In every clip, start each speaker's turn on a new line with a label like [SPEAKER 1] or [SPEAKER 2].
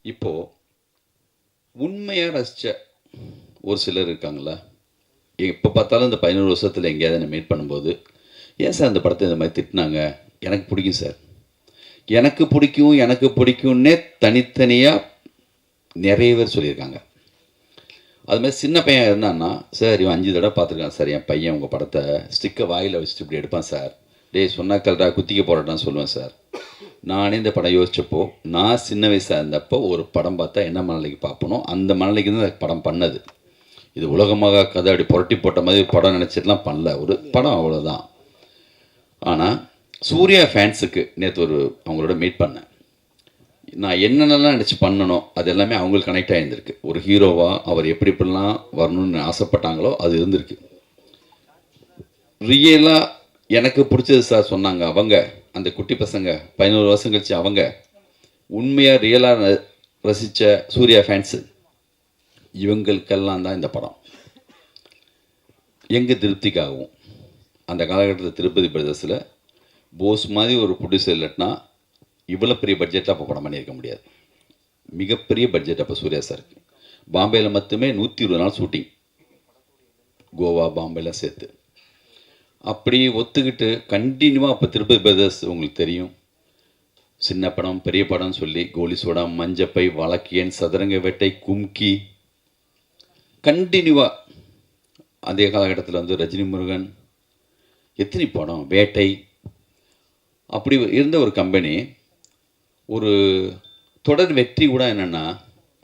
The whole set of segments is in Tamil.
[SPEAKER 1] இப்போது உண்மையாக ரசித்த ஒரு சிலர் இருக்காங்களா, எப்போ பார்த்தாலும் இந்த 11 வருஷத்தில் எங்கேயாவது என்னை மீட் பண்ணும்போது, ஏன் சார் இந்த படத்தை இந்த மாதிரி திட்டினாங்க, எனக்கு பிடிக்கும் சார், எனக்கு பிடிக்கும்னே தனித்தனியாக நிறைய பேர் சொல்லியிருக்காங்க. அதுமாதிரி சின்ன பையன் இருந்தான்னா, சார் இவன் 5 தடவை பார்த்துருக்கான் சார், என் பையன் உங்கள் படத்தை ஸ்டிக்கை வாயில் வச்சுட்டு இப்படி எடுப்பான் சார், டேய் சொன்னா கல்றா குத்திக்க போராட்டான்னு சொல்லுவேன் சார். நானே இந்த படம் யோசிச்சப்போ, நான் சின்ன வயசாக இருந்தப்போ ஒரு படம் பார்த்தா என்ன மனநிலைக்கு பார்ப்பனோ அந்த மனநிலைக்கு தான் படம் பண்ணது. இது உலகமாக கதை அப்படி புரட்டி போட்ட மாதிரி படம் நினச்சிட்டுலாம் பண்ணல, ஒரு படம் அவ்வளோதான். ஆனால் சூர்யா ஃபேன்ஸுக்கு நேற்று அவங்களோட மீட் பண்ணேன். நான் என்னென்னலாம் நினச்சி பண்ணணும் அது எல்லாமே அவங்களுக்கு கனெக்ட் ஆகியிருந்திருக்கு. ஒரு ஹீரோவாக அவர் எப்படி எப்படிலாம் வரணும்னு ஆசைப்பட்டாங்களோ அது இருந்திருக்கு. ரியலாக எனக்கு பிடிச்சது சார் சொன்னாங்க அவங்க, அந்த குட்டி பசங்க 11 வருஷம் கழிச்சு அவங்க உண்மையாக ரியலாக ரசித்த சூர்யா ஃபேன்ஸு இவங்களுக்கெல்லாம் தான் இந்த படம். எங்கள் திருப்திக்காகவும் அந்த காலகட்டத்தில் திருப்பதி பிரதர்ஸில் போஸ் மாதிரி ஒரு ப்ரொடியூசர் இல்லைன்னா இவ்வளோ பெரிய பட்ஜெட்டில் அப்போ படம் பண்ணியிருக்க முடியாது. மிகப்பெரிய பட்ஜெட் அப்போ சூர்யா சாருக்கு. பாம்பேயில் மட்டுமே 120 நாள் ஷூட்டிங், கோவா பாம்பேலாம் சேர்த்து. அப்படி ஒத்துக்கிட்டு கண்டினியூவாக அப்போ திருப்பதி பிரதர்ஸ் உங்களுக்கு தெரியும், சின்ன படம் பெரிய படம்னு சொல்லி கோலி சோடா, மஞ்சப்பை, வழக்கியன், சதுரங்க வேட்டை, கும்கி, கண்டினியூவாக. அதே காலகட்டத்தில் ரஜினி முருகன், எத்தனை படம், வேட்டை, அப்படி இருந்த ஒரு கம்பெனி ஒரு தொடர் வெற்றி கூட என்னென்னா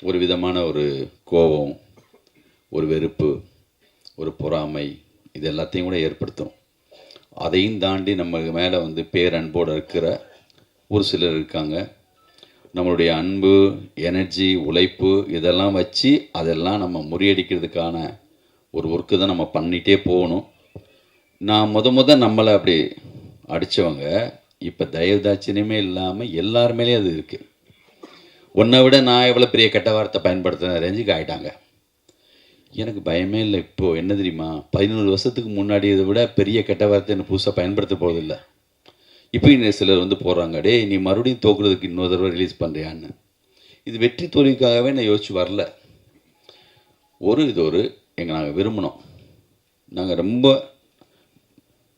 [SPEAKER 1] ஒரு விதமான ஒரு கோபம், ஒரு வெறுப்பு, ஒரு பொறாமை, இது எல்லாத்தையும் கூட ஏற்படுத்தும். அதையும் தாண்டி நம்ம மேலே பேரன்போடு இருக்கிற ஒரு சிலர் இருக்காங்க. நம்மளுடைய அன்பு, எனர்ஜி, உழைப்பு இதெல்லாம் வச்சு அதெல்லாம் நம்ம முறியடிக்கிறதுக்கான ஒரு ஒர்க்கு தான் நம்ம பண்ணிகிட்டே போகணும். நான் நம்மளை அப்படி அடித்தவங்க இப்போ தயவுதாட்சியமே இல்லாமல் எல்லாருமேலே அது இருக்குது. உன்னை விட நான் எவ்வளோ பெரிய கெட்ட வார்த்தை பயன்படுத்தின ரேஞ்சுக்கு ஆகிட்டாங்க. எனக்கு பயமே இல்லை. இப்போது என்ன தெரியுமா, 11 வருஷத்துக்கு முன்னாடி இதை விட பெரிய கெட்ட வார்த்தை எனக்கு புதுசாக பயன்படுத்த போவதில்லை. இப்போ சிலர் போடுறாங்க, டே நீ மறுபடியும் தோக்குறதுக்கு இன்னொரு தடவை ரிலீஸ் பண்ணுறியான்னு. இது வெற்றி தோல்விக்காகவே நான் யோசிச்சு வரல. இது நாங்கள் விரும்பினோம், நாங்கள் ரொம்ப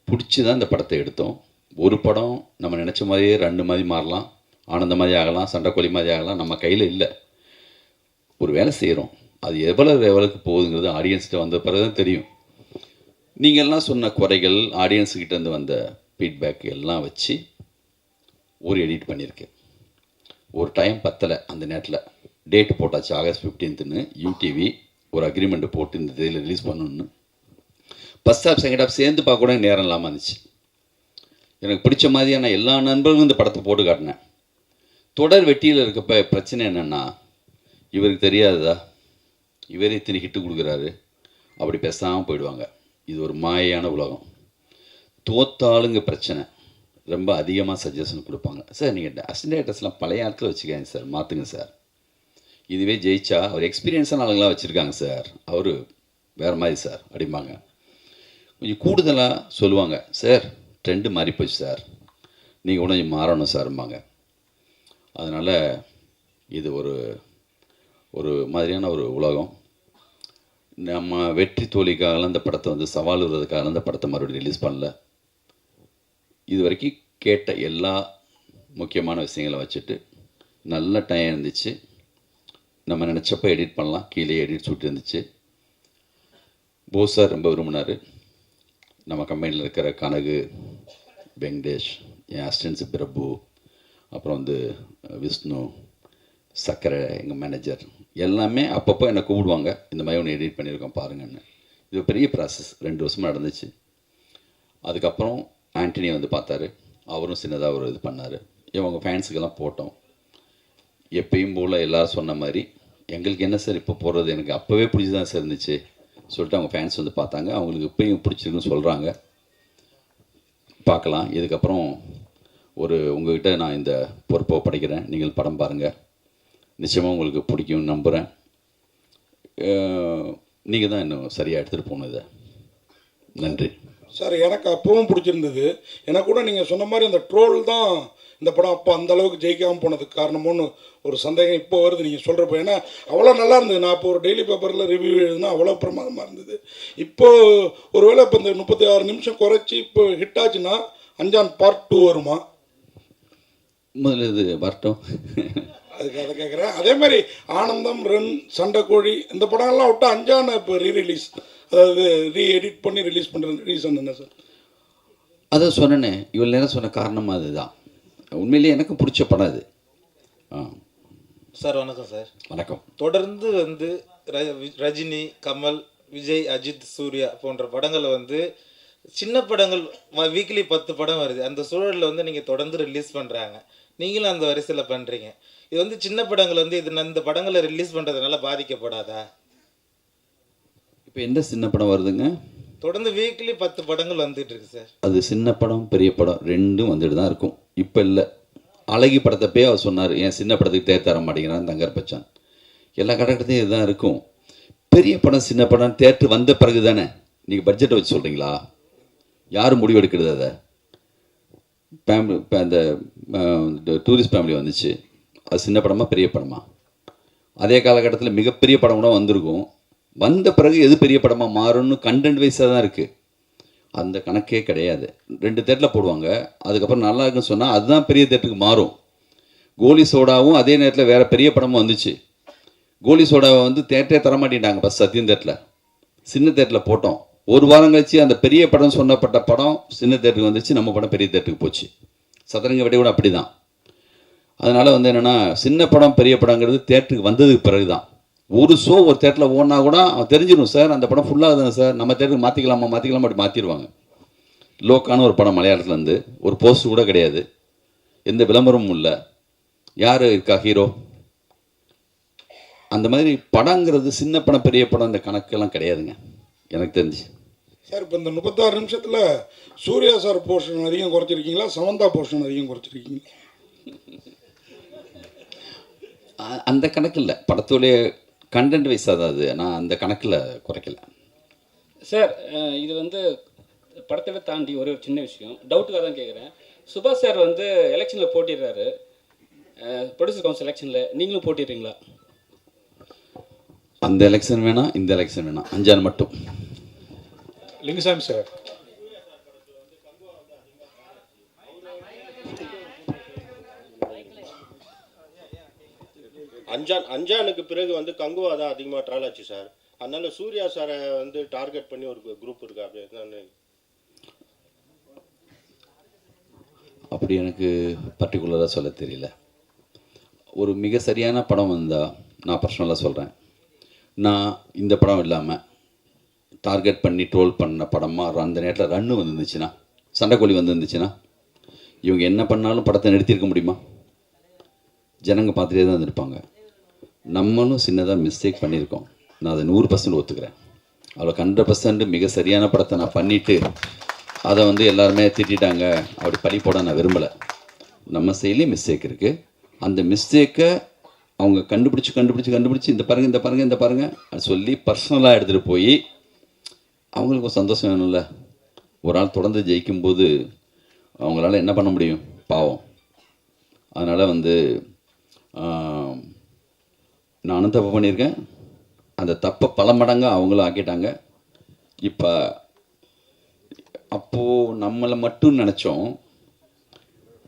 [SPEAKER 1] பிடிச்சி தான் இந்த படத்தை எடுத்தோம். ஒரு படம் நம்ம நினச்ச மாதிரியே 2 மாதிரி மாறலாம், ஆனந்த மாதிரி ஆகலாம், சண்டைக்கோழி மாதிரி ஆகலாம், நம்ம கையில் இல்லை. ஒரு வேலை செய்கிறோம், அது எவ்வளோக்கு போகுதுங்கிறது ஆடியன்ஸ்கிட்ட வந்த பிறகு தான் தெரியும். நீங்கள்லாம் சொன்ன குறைகள், ஆடியன்ஸுக்கிட்டேருந்து வந்த ஃபீட்பேக் எல்லாம் வச்சு ஒரு எடிட் பண்ணியிருக்கேன். ஒரு டைம் பத்தலை, அந்த நேரத்தில் டேட்டு போட்டாச்சு, ஆகஸ்ட் 15ன்னு யூடிவி ஒரு அக்ரிமெண்ட்டு போட்டு இந்த இதில் ரிலீஸ் பண்ணணுன்னு. ஃபஸ்ட் ஹாஃப் செகண்ட் ஹாஃப் சேர்ந்து பார்க்க கூட நேரம் இல்லாமல் இருந்துச்சு. எனக்கு பிடிச்ச மாதிரியான எல்லா நண்பர்களும் இந்த படத்தை போட்டு காட்டினேன். தொடர் வெட்டியில் இருக்கப்ப பிரச்சனை என்னென்னா, இவருக்கு தெரியாததா, இவரே இத்தனை ஹிட்டு கொடுக்குறாரு, அப்படி பேசாமல் போயிடுவாங்க. இது ஒரு மாயான உலகம். தோத்தாளுங்க பிரச்சனை ரொம்ப அதிகமாக சஜஷன் கொடுப்பாங்க. சார் நீங்கள் அசிஸ்டன்ட் டைரக்டர்ஸ்லாம் பழைய ஆட்களை வச்சுக்காங்க சார், மாற்றுங்க சார். இதுவே ஜெயிச்சா அவர் எக்ஸ்பீரியன்ஸான ஆளுங்களாம் வச்சுருக்காங்க சார், அவர் வேறு மாதிரி சார் அப்படிம்பாங்க. கொஞ்சம் கூடுதலாக சொல்லுவாங்க, சார் ட்ரெண்டு மாறி போச்சு சார், நீங்கள் கூட கொஞ்சம் மாறணும் சார்ம்பாங்க. அதனால் இது ஒரு மாதிரியான ஒரு உலகம். நம்ம வெற்றி தோல்விக்காகலாம் இந்த படத்தை சவால் விடுறதுக்காக இந்த படத்தை மறுபடியும் ரிலீஸ் பண்ணல. இது வரைக்கும் கேட்ட எல்லா முக்கியமான விஷயங்களை வச்சுட்டு நல்ல டைம் இருந்துச்சு. நம்ம நினச்சப்போ எடிட் பண்ணலாம், கீழே எடிட் சூட் இருந்துச்சு. போஸ் சார் ரொம்ப விரும்பினார். நம்ம கம்பெனியில் இருக்கிற கனகு, வெங்கடேஷ், என் அசிஸ்டன்ஸு பிரபு, அப்புறம் விஷ்ணு, சக்கரை எங்கள் மேனேஜர் எல்லாமே அப்பப்போ என்னை கூப்பிடுவாங்க, இந்த மாதிரி ஒன்று எடிட் பண்ணியிருக்கோம் பாருங்கன்னு. இது பெரிய ப்ராசஸ், 2 வருஷமாக நடந்துச்சு. அதுக்கப்புறம் ஆண்டனி பார்த்தாரு, அவரும் சின்னதாக ஒரு இது பண்ணார். இவங்க ஃபேன்ஸுக்கெல்லாம் போட்டோம். எப்பயும் போல் எல்லோரும் சொன்ன மாதிரி எங்களுக்கு என்ன சார் இப்போ போடுறது, எனக்கு அப்போவே பிடிச்சி தான் சார் இருந்துச்சு சொல்லிட்டு அவங்க ஃபேன்ஸ் பார்த்தாங்க. அவங்களுக்கு இப்போயும் பிடிச்சிருக்குன்னு சொல்கிறாங்க. பார்க்கலாம். இதுக்கப்புறம் உங்கள்கிட்ட நான் இந்த பொறுப்பை படைக்கிறேன். நீங்கள் படம் பாருங்கள், நிச்சயமாக உங்களுக்கு பிடிக்கும்னு நம்புகிறேன். நீங்கள் தான் இன்னும் சரியாக எடுத்துகிட்டு போகணும் இதை. நன்றி
[SPEAKER 2] சார். எனக்கு அப்பவும் பிடிச்சிருந்தது. எனக்கு கூட நீங்கள் சொன்ன மாதிரி அந்த ட்ரோல் தான் இந்த படம் அப்போ அந்த அளவுக்கு ஜெயிக்காமல் போனதுக்கு காரணமோன்னு ஒரு சந்தேகம் இப்போ வருது நீங்கள் சொல்கிறப்ப. ஏன்னா அவ்வளோ நல்லா இருந்தது. நான் இப்போ ஒரு டெய்லி பேப்பரில் ரிவ்யூ எழுதுனா அவ்வளோ பிரமாதமாக இருந்தது. இப்போது ஒருவேளை இப்போ இந்த 36 நிமிஷம் குறைச்சி இப்போ ஹிட் ஆச்சுன்னா அஞ்சான் பார்ட் 2 வருமா?
[SPEAKER 1] முதல்ல இது வரட்டும்.
[SPEAKER 2] அதுக்கு அதை கேட்குறேன். அதே மாதிரி ஆனந்தம், ரன், சண்டைக்கோழி இந்த படங்கள்லாம் விட்டு அஞ்சான் இப்போ ரீரிலீஸ், அதாவது ரீஎடிட் பண்ணி ரிலீஸ் பண்ணுற ரீசன் என்ன சார்?
[SPEAKER 1] அதை சொன்னேனே, இவ்வளோ நேரம் சொன்ன காரணம் அதுதான். உண்மையிலேயே எனக்கு பிடிச்ச படம் அது.
[SPEAKER 3] சார் வணக்கம் சார்.
[SPEAKER 1] வணக்கம்.
[SPEAKER 3] தொடர்ந்து வந்து ரஜினி, கமல், விஜய், அஜித், சூர்யா போன்ற படங்களை வந்து சின்ன படங்கள் வீக்லி 10 படம் வருது. அந்த சூழலில் வந்து நீங்கள் தொடர்ந்து ரிலீஸ் பண்ணுறாங்க, நீங்களும் அந்த வரிசையில் பண்ணுறீங்க. இது வந்து சின்ன படங்கள் வந்து இந்த படங்களை ரிலீஸ் பண்ணுறதுனால பாதிக்கப்படாதா?
[SPEAKER 1] இப்போ எந்த சின்ன படம் வருதுங்க?
[SPEAKER 3] தொடர்ந்து வீக்லி 10 படங்கள் வந்துட்டு இருக்கு சார்.
[SPEAKER 1] அது சின்ன படம் பெரிய படம் ரெண்டும் வந்துட்டு தான் இருக்கும். இப்போ இல்லை, அழகி படத்தப்பே அவர் சொன்னார், என் சின்ன படத்துக்கு தேர் தர மாட்டேங்கிறான்னு தங்கர் பச்சான். எல்லா கட்டத்தையும் இதுதான் இருக்கும். பெரிய படம் சின்ன படம் தேட்டர் வந்த பிறகு தானே. நீங்கள் பட்ஜெட்டை வச்சு சொல்கிறீங்களா? யாரும் முடிவு எடுக்கிறது? அதை ஃபேமிலி இப்போ அந்த டூரிஸ்ட் ஃபேமிலி வந்துச்சு, அது சின்ன படமா பெரிய படமா? அதே காலகட்டத்தில் மிகப்பெரிய படம் கூட வந்திருக்கும். வந்த பிறகு எது பெரிய படமாக மாறும்னு கண்டென்ட் வைஸாக தான் இருக்குது. அந்த கணக்கே கிடையாது. 2 தேட்டரில் போடுவாங்க, அதுக்கப்புறம் நல்லா இருக்குன்னு சொன்னால் அதுதான் பெரிய தேட்டருக்கு மாறும். கோலி சோடாவும் அதே நேரத்தில் வேறு பெரிய படமும் வந்துச்சு. கோலி சோடாவை வந்து தேட்டரே தரமாட்டேன்ட்டாங்க ஃபஸ்ட் சத்யம் தேட்டரில். சின்ன தேட்டரில் போட்டோம். ஒரு வாரம் கழிச்சு அந்த பெரிய படம் சொன்னப்பட்ட படம் சின்ன தேட்டருக்கு வந்துச்சு, நம்ம படம் பெரிய தேட்டருக்கு போச்சு. சதுரங்க வெடி கூட அப்படி தான். அதனால் வந்து என்னென்னா, சின்ன படம் பெரிய படங்கிறது தேட்டருக்கு வந்ததுக்கு பிறகு தான். ஒரு ஷோ ஒரு தேட்டரில் ஓடினா கூட அவன் தெரிஞ்சிடும், சார் அந்த படம் ஃபுல்லாக தானே சார், நம்ம தேட்டருக்கு மாற்றிக்கலாமா அப்படி மாற்றிடுவாங்க. லோக்கான ஒரு படம் மலையாளத்துலேருந்து, ஒரு போஸ்ட் கூட கிடையாது, எந்த விளம்பரமும் இல்லை, யார் இருக்கா ஹீரோ, அந்த மாதிரி படங்கிறது சின்ன படம் பெரிய படம் இந்த கணக்கெல்லாம் கிடையாதுங்க எனக்கு தெரிஞ்சு.
[SPEAKER 2] சார் இப்போ இந்த 36 நிமிஷத்தில் சூர்யா சார் போர்ஷன் அதிகம் குறைச்சிருக்கீங்களா, சமந்தா போர்ஷன் அதிகம் குறைச்சிருக்கீங்களா?
[SPEAKER 1] அந்த கணக்கு இல்லை, படத்துடைய கண்டென்ட் வைஸாக தான் அது. நான் அந்த கணக்கில் குறைக்கல
[SPEAKER 4] சார். இது வந்து படத்தை தாண்டி ஒரு சின்ன விஷயம் டவுட்டுக்காக தான் கேட்குறேன். சுபாஷ் சார் வந்து எலெக்ஷனில் போட்டிடுறாரு, ப்ரொடியூசர் கவுன்சில் எலெக்ஷனில், நீங்களும் போட்டிடுறீங்களா?
[SPEAKER 1] அந்த எலெக்ஷன் வேணாம், இந்த எலெக்ஷன் வேணாம், அஞ்சான் மட்டும்.
[SPEAKER 2] லிங்குசாமி சார்,
[SPEAKER 5] அஞ்சானுக்கு பிறகு வந்து கங்குவா தான் அதிகமாக ட்ராவல் ஆச்சு சார். அதனால சூர்யா சாரை வந்து டார்கெட் பண்ணி ஒரு குரூப் இருக்கு.
[SPEAKER 1] அப்படி எனக்கு பர்டிகுலராக சொல்ல தெரியல. ஒரு மிக சரியான படம் வந்தால் நான் பர்சனலாக சொல்கிறேன், நான் இந்த படம் இல்லாமல் டார்கெட் பண்ணி ட்ரோல் பண்ண படமாக அந்த நேரத்தில் ரன்னு வந்துருந்துச்சுன்னா, சண்டைக்கோழி வந்துருந்துச்சுன்னா, இவங்க என்ன பண்ணாலும் படத்தை நிறுத்தியிருக்க முடியுமா? ஜனங்க பார்த்துட்டே தான் இருந்திருப்பாங்க. நம்மளும் சின்னதாக மிஸ்டேக் பண்ணியிருக்கோம், நான் அதை 100% ஒத்துக்கிறேன். அவ்வளோ 100% மிக சரியான படத்தை நான் பண்ணிவிட்டு அதை வந்து எல்லாருமே திட்டாங்க அப்படி பழி போட நான் விரும்பலை. நம்ம சைட்லேயும் மிஸ்டேக் இருக்குது. அந்த மிஸ்டேக்கை அவங்க கண்டுபிடிச்சி இந்த பாருங்கள் அது சொல்லி பர்சனலாக எடுத்துகிட்டு போய் அவங்களுக்கு ஒரு சந்தோஷம் வேணும்ல. ஒரு ஆள் தொடர்ந்து ஜெயிக்கும்போது அவங்களால என்ன பண்ண முடியும், பாவம். அதனால் வந்து நானும் தப்பு பண்ணியிருக்கேன், அந்த தப்பை பல மடங்காக அவங்களும் ஆக்கிட்டாங்க. இப்போ அப்போது நம்மளை மட்டும் நினச்சோம்,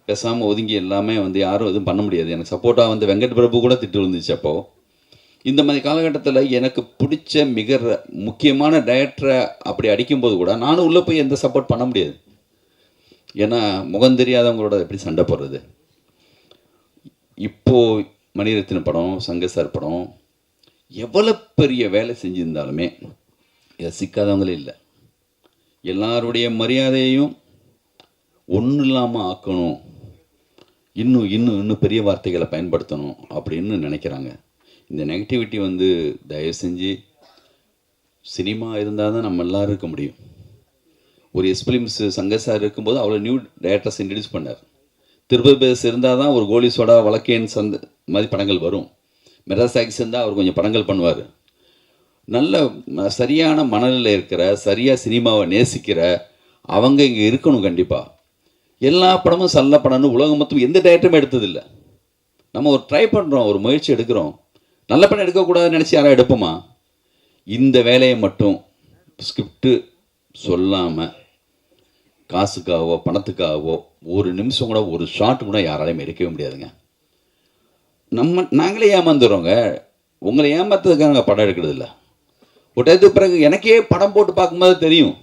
[SPEAKER 1] பேசாமல் ஒதுங்கி எல்லாமே வந்து யாரும் எதுவும் பண்ண முடியாது. எனக்கு சப்போர்ட்டாக வந்து வெங்கட் பிரபு கூட திட்டு இருந்துச்சு. அப்போது இந்த மாதிரி காலகட்டத்தில் எனக்கு பிடிச்ச மிக முக்கியமான டைரக்டரை அப்படி அடிக்கும்போது கூட நானும் உள்ளே போய் எந்த சப்போர்ட் பண்ண முடியாது. ஏன்னா முகம் தெரியாதவங்களோட எப்படி சண்டை போடுறது. இப்போது மணிரத்னம் படம், சங்கர் சார் படம் எவ்வளோ பெரிய வேலை செஞ்சுருந்தாலுமே ரசிக்காதவங்களே இல்லை. எல்லாருடைய மரியாதையையும் ஒன்றும் இல்லாமல் ஆக்கணும், இன்னும் பெரிய வார்த்தைகளை பயன்படுத்தணும் அப்படின்னு நினைக்கிறாங்க. இந்த நெகட்டிவிட்டி வந்து தயவு செஞ்சு, சினிமா இருந்தால் தான் நம்ம எல்லோரும் இருக்க முடியும். ஒரு எஸ்பிலிம்ஸ் சங்கர் சார் இருக்கும்போது அவ்வளோ நியூ டைரக்டர்ஸ் இன்ட்ரடியூஸ் பண்ணார். திருப்பதி பேஸ் இருந்தால் தான் ஒரு கோலி சோடா, வழக்கேன் சந்த மாதிரி படங்கள் வரும். மெட்ராஸ் ஆக்ஸ் இருந்தால் அவர் கொஞ்சம் படங்கள் பண்ணுவார். நல்ல சரியான மனநிலையில் இருக்கிற, சரியாக சினிமாவை நேசிக்கிற அவங்க இங்கே இருக்கணும் கண்டிப்பாக. எல்லா படமும் நல்ல படம்னு உலகம் மொத்தம் எந்த டேரக்டருமே எடுத்ததில்லை. நம்ம ஒரு ட்ரை பண்ணுறோம், ஒரு முயற்சி எடுக்கிறோம். நல்ல படம் எடுக்கக்கூடாதுன்னு நினச்சி யாரும் எடுப்போமா? இந்த வேலையை மட்டும் ஸ்கிரிப்டு சொல்லாமல் காசுக்காகவோ பணத்துக்காகவோ ஒரு நிமிஷம் கூட ஒரு ஷாட் கூட யாராலையும் எடுக்கவே முடியாதுங்க. நாங்களே ஏமாந்துடுறோங்க. உங்களை ஏமாத்துறதுக்காக நாங்கள் படம் எடுக்கிறது இல்லை. ஒரு டயத்துக்கு பிறகு எனக்கே படம் போட்டு பார்க்கும்போது தெரியும்.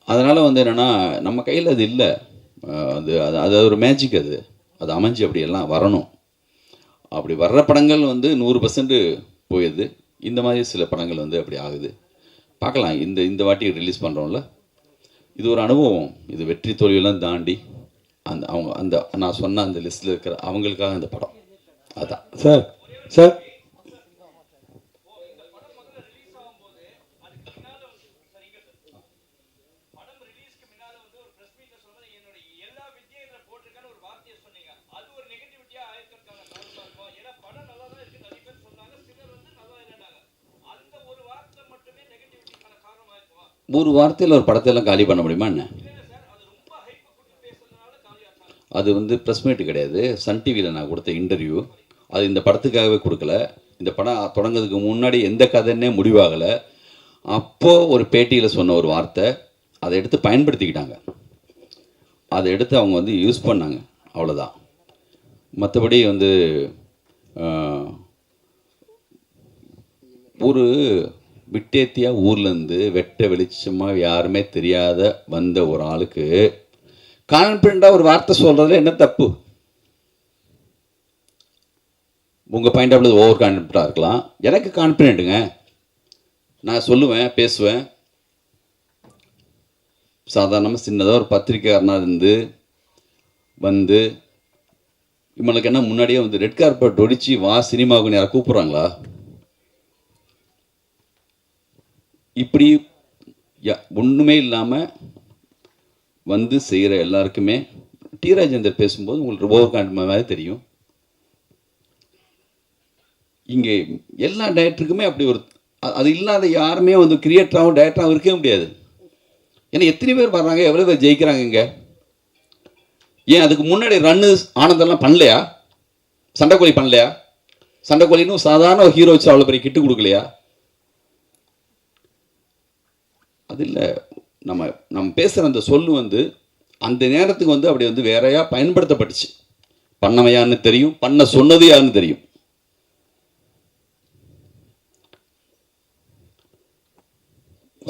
[SPEAKER 1] அதனால் வந்து என்னென்னா நம்ம கையில் அது இல்லை. அது ஒரு மேஜிக். அது அமைஞ்சு அப்படியெல்லாம் வரணும். அப்படி வர்ற படங்கள் வந்து 100% போயிடுது. இந்த மாதிரி சில படங்கள் வந்து அப்படி ஆகுது. பார்க்கலாம். இந்த வாட்டி ரிலீஸ் பண்ணுறோம்ல, இது ஒரு அனுபவம். இது வெற்றி தோல்வியெல்லாம் தாண்டி அந்த நான் சொன்ன அந்த லிஸ்ட்டில் இருக்கிற அவங்களுக்காக அந்த படம் அதான்.
[SPEAKER 6] சார் சார்
[SPEAKER 1] ஒரு வார்த்தையில் ஒரு படத்தையெல்லாம் காலி பண்ண முடியுமா என்ன? அது வந்து ப்ரெஸ் மீட்டு கிடையாது. சன் டிவியில் நான் கொடுத்த இன்டர்வியூ. அது இந்த படத்துக்காகவே கொடுக்கல. இந்த படம் தொடங்கிறதுக்கு முன்னாடி எந்த கதைன்னே முடிவாகலை. அப்போது ஒரு பேட்டியில் சொன்ன ஒரு வார்த்தை, அதை எடுத்து பயன்படுத்திக்கிட்டாங்க. அதை எடுத்து அவங்க வந்து யூஸ் பண்ணாங்க, அவ்வளோதான். மற்றபடி வந்து ஒரு விட்டேத்தியாக ஊர்லேருந்து வெட்ட வெளிச்சமாக யாருமே தெரியாத வந்த ஒரு ஆளுக்கு கான்ஃபிடண்ட்டாக ஒரு வார்த்தை சொல்கிறதுல என்ன தப்பு? உங்கள் பாயிண்ட் ஆஃப் ஓவர் கான்ஃபிடண்ட்டாக இருக்கலாம். எனக்கு கான்ஃபிடென்ட்டுங்க. நான் சொல்லுவேன், பேசுவேன். சாதாரணமாக சின்னதாக ஒரு பத்திரிக்கையாளனாக இருந்து வந்து இவங்களுக்கு என்ன முன்னாடியே வந்து ரெட் கார்பெட் ஒடிச்சு வா சினிமாவுக்கு யாரை கூப்பிட்றாங்களா? இப்படி ஒன்றுமே இல்லாமல் வந்து செய்கிற எல்லாருக்குமே டி ராஜேந்தர் பேசும்போது உங்களுக்கு ஓவர் கான்ஃபிடன்ட் மாதிரி தெரியும். இங்கே எல்லா டைரக்டருக்குமே அப்படி ஒரு அது இல்லாத யாருமே வந்து கிரியேட்டராகவும் டைரக்டராகவும் இருக்கவே முடியாது. ஏன்னா எத்தனை பேர் வர்றாங்க, எவ்வளோ பேர் ஜெயிக்கிறாங்க இங்கே? ஏன் அதுக்கு முன்னாடி ரன்னு ஆனந்தெல்லாம் பண்ணலையா? சண்டைக்கோழி பண்ணலையா? சண்டைக்கோழின்னு சாதாரண ஒரு ஹீரோ வச்சு அவ்வளோ பெரிய கிட்டு கொடுக்கலையா? அது இல்லை. நம்ம பேசுகிற அந்த சொல்லு வந்து அந்த நேரத்துக்கு வந்து அப்படி வந்து வேறையா பயன்படுத்தப்பட்டுச்சு. பண்ணவையான்னு தெரியும், பண்ண சொன்னது யாருன்னு தெரியும்.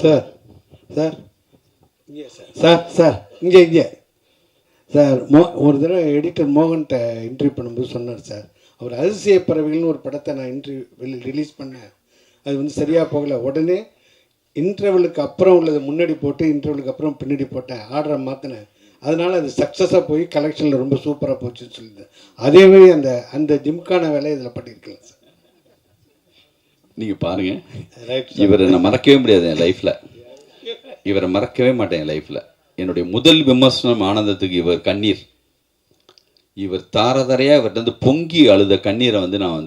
[SPEAKER 6] சார் சார் இங்கே சார் சார் இங்கே சார் ஒரு தடவை எடிட்டர் மோகன்கிட்ட இன்டர்வியூ பண்ணும்போது சொன்னார் சார், அவர் அதிசய பறவைகள்னு ஒரு படத்தை நான் ரிலீஸ் பண்ணேன். அது வந்து சரியாக போகலை. உடனே இன்டர்வலுக்கு அப்புறம் உள்ளது முன்னாடி போட்டு இன்டர்வலுக்கு அப்புறம் பின்னாடி போட்டேன், ஆர்டரை மாற்றினேன். அதனால் அது சக்ஸஸாக போய் கலெக்ஷனில் ரொம்ப சூப்பராக போச்சுன்னு சொல்லியிருந்தேன். அதேமாதிரி அந்த ஜிம்கான வேலையை இதில் பண்ணியிருக்கலாம் சார்.
[SPEAKER 1] நீங்கள் பாருங்கள், இவரை நான் மறக்கவே முடியாது என் லைஃப்பில். இவரை மறக்கவே மாட்டேன் என் லைஃப்பில். என்னுடைய முதல் விமர்சனம் ஆனந்தத்துக்கு இவர் கண்ணீர். இவர் தாரதாரையாக இவர்கிட்ட வந்து பொங்கி அழுத கண்ணீரை வந்து நான்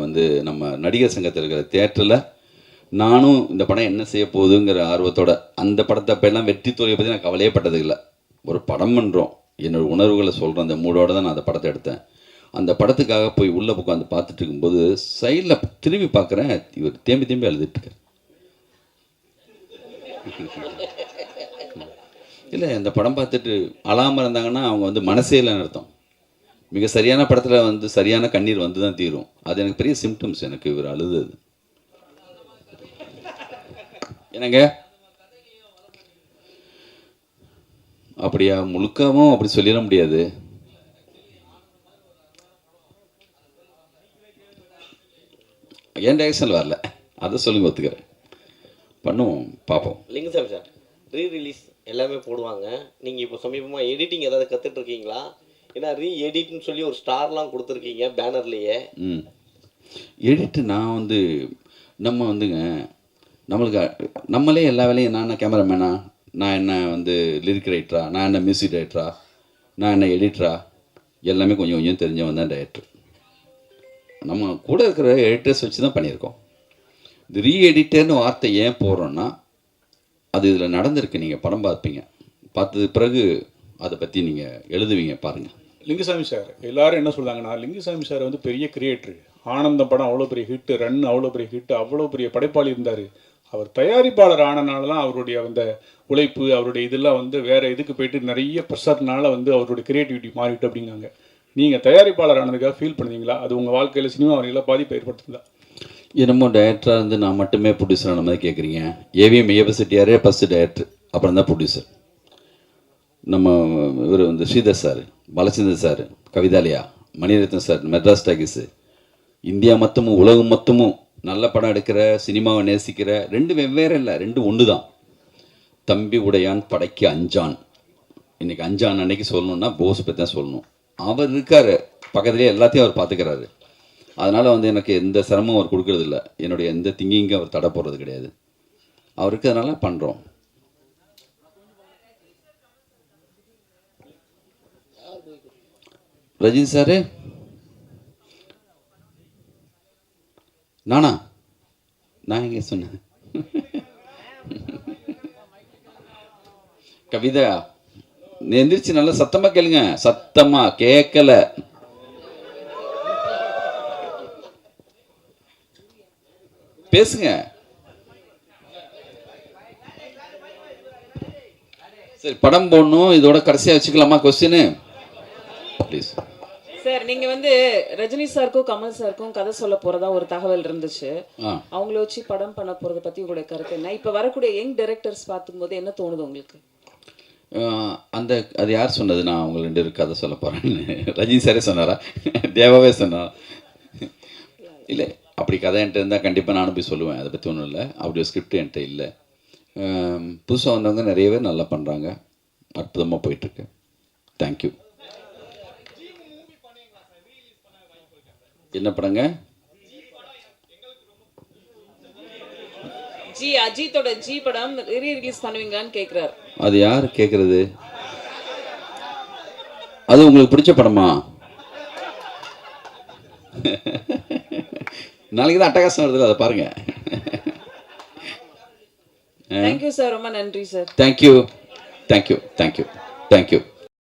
[SPEAKER 1] வந்து நம்ம நடிகர் சங்கத்தில் இருக்கிற தியேட்டரில் நானும் இந்த படம் என்ன செய்ய போகுதுங்கிற ஆர்வத்தோட அந்த படத்தை அப்போல்லாம் வெற்றி தோல்வியை பற்றி நான் கவலையே பட்டது இல்லை. ஒரு படம் பண்ணுறோம், என்னோடய உணர்வுகளை சொல்கிறேன், அந்த மூடோடு தான் நான் அந்த படத்தை எடுத்தேன். அந்த படத்துக்காக போய் உள்ளே உட்காந்து பார்த்துட்டு இருக்கும்போது சைடில் திரும்பி பார்க்குறேன், இவர் தேம்பி அழுதுட்டுருக்கார். இல்லை, அந்த படம் பார்த்துட்டு அழாமல் இருந்தாங்கன்னா அவங்க வந்து மனசே இல்லைன்னு அர்த்தம். மிக சரியான படத்தில் வந்து சரியான கண்ணீர் வந்து தான் தீரும். அது எனக்கு பெரிய சிம்டம்ஸ். எனக்கு இவர் அழுதது என்னங்க அப்படியா? முழுக்கவும் அப்படி சொல்லிட முடியாது. என் டைரக்ஷனில் வரல, அதை சொல்லுங்க, ஒத்துக்கிறேன், பண்ணுவோம், பார்ப்போம்.
[SPEAKER 7] லிங்கசாமி சார், ரீரிலீஸ் எல்லாமே போடுவாங்க. நீங்கள் இப்போ சமீபமாக எடிட்டிங் ஏதாவது கற்றுட்ருக்கீங்களா? ஏன்னா எடிட்னு சொல்லி ஒரு ஸ்டார்லாம் கொடுத்துருக்கீங்க பேனர்லேயே.
[SPEAKER 1] எடிட்டு நான் வந்து நம்ம வந்துங்க நம்மளுக்கு நம்மளே எல்லா வேலையும், நான் என்ன கேமராமேனா, நான் என்ன வந்து லிரிக் ரைட்டரா, நான் என்ன மியூசிக் டைரக்டரா, நான் என்ன எடிட்டரா, எல்லாமே கொஞ்சம் கொஞ்சம் தெரிஞ்சவன் தான் டைரக்டர். நம்ம கூட இருக்கிற எடிட்டர்ஸ் வச்சு தான் பண்ணியிருக்கோம். இந்த ரீஎடிட்டர்னு வார்த்தை ஏன் போடுறோன்னா அது இதில் நடந்திருக்கு. நீங்கள் படம் பார்ப்பீங்க, பார்த்தது பிறகு அதை பற்றி நீங்கள் எழுதுவீங்க பாருங்கள்.
[SPEAKER 8] லிங்குசாமி சார் எல்லாரும் என்ன சொல்கிறாங்கன்னா, லிங்குசாமி சார் வந்து பெரிய கிரியேட்டரு. ஆனந்தம் படம் அவ்வளோ பெரிய ஹிட்டு, ரன் அவ்வளோ பெரிய ஹிட்டு, அவ்வளோ பெரிய படைப்பாளி இருந்தார். அவர் தயாரிப்பாளர் ஆனனால தான் அவருடைய அந்த உழைப்பு, அவருடைய இதெல்லாம் வந்து வேறு இதுக்கு போயிட்டு நிறைய ப்ரெஷர்னால வந்து அவருடைய கிரியேட்டிவிட்டி மாறிட்டு அப்படிங்காங்க. நீங்கள் தயாரிப்பாளர் ஆனதுக்காக ஃபீல் பண்ணுவீங்களா? அது உங்கள் வாழ்க்கையில் சினிமா வரையில் பாதிப்பை ஏற்படுத்துதா?
[SPEAKER 1] என்னமோ டைரக்டராக இருந்து நான் மட்டுமே ப்ரொடியூசர் ஆன மாதிரி கேட்குறீங்க. ஏவிஎம் ஐயப்ப செட்டியாரே ஃபஸ்ட்டு டைரக்டர், அப்புறம் தான் ப்ரொடியூசர். நம்ம இவர் வந்து Sridhar sir, Balachander sir, Kavithalayaa, Mani Ratnam sir, Madras Talkies, India மொத்தமும் உலகம் மொத்தமும் நல்ல படம் எடுக்கிற, சினிமாவை நேசிக்கிற, ரெண்டு வெவ்வேறு இல்லை, ரெண்டு ஒன்று தான். தம்பி உடையான் படைக்கு அஞ்சான். இன்றைக்கி அஞ்சான் அன்னைக்கு சொல்லணுன்னா போஸ் பற்றி தான் சொல்லணும். அவர் இருக்கார் பக்கத்துலேயே, எல்லாத்தையும் அவர் பார்த்துக்கிறாரு. அதனால் வந்து எனக்கு எந்த சிரமம் அவர் கொடுக்கறதில்ல. என்னுடைய எந்த திங்கிங்கும் அவர் தடை போடுறது கிடையாது. அவர் இருக்கிறதுனால பண்ணுறோம். ரஜினி சார் நானா? நான் எங்கே சொன்னேன்? கவிதா எந்திரிச்சு நல்லா சத்தமாக கேளுங்க. சத்தமாக கேட்கல. பேசுங்க. சரி, படம் போடணும். இதோட கடைசியாக வச்சுக்கலாமா கொஸ்டின்? ப்ளீஸ்
[SPEAKER 9] சார், நீங்க வந்து ரஜினி சாருக்கும் கமல் சாருக்கும் கதை சொல்ல போறதா ஒரு தகவல் இருந்துச்சு. அவங்கள வச்சு படம் பண்ண போறத பத்தி உங்களுடைய கருத்து என்ன? இப்ப வரக்கூடிய யங் டைரக்டர்ஸ் பார்க்கும்போது என்ன தோணுது உங்களுக்கு?
[SPEAKER 1] அது யார் சொன்னது நான் உங்களை 2 பேருக்கு கதை சொல்ல போகிறேன்னு? ரஜினி சாரே சொன்னாரா? தேவாவே சொன்னாரா? இல்லை, அப்படி கதை என்கிட்ட இருந்தால் கண்டிப்பாக நானும் போய் சொல்லுவேன். அதை பற்றி ஒன்றும் இல்லை. அப்படி ஒரு ஸ்கிரிப்ட் என்கிட்ட இல்லை. புதுசாக வந்தவங்க நிறைய பேர் நல்லா பண்ணுறாங்க. அற்புதமாக போயிட்டுருக்கு. தேங்க்யூ. என்ன படங்க?
[SPEAKER 9] அஜித்தோட ஜி படம் ரீ ரிலீஸ் பண்ணுவீங்களான்னு கேக்குறாரு.
[SPEAKER 1] அது யார் கேட்குறது? அது உங்களுக்கு பிடிச்ச படமா? நாளைக்கு தான் அட்டகாசம் வருது, அதை பாருங்க.
[SPEAKER 9] தேங்க்யூ சார், ரொம்ப நன்றி சார்.
[SPEAKER 1] தேங்க்யூ.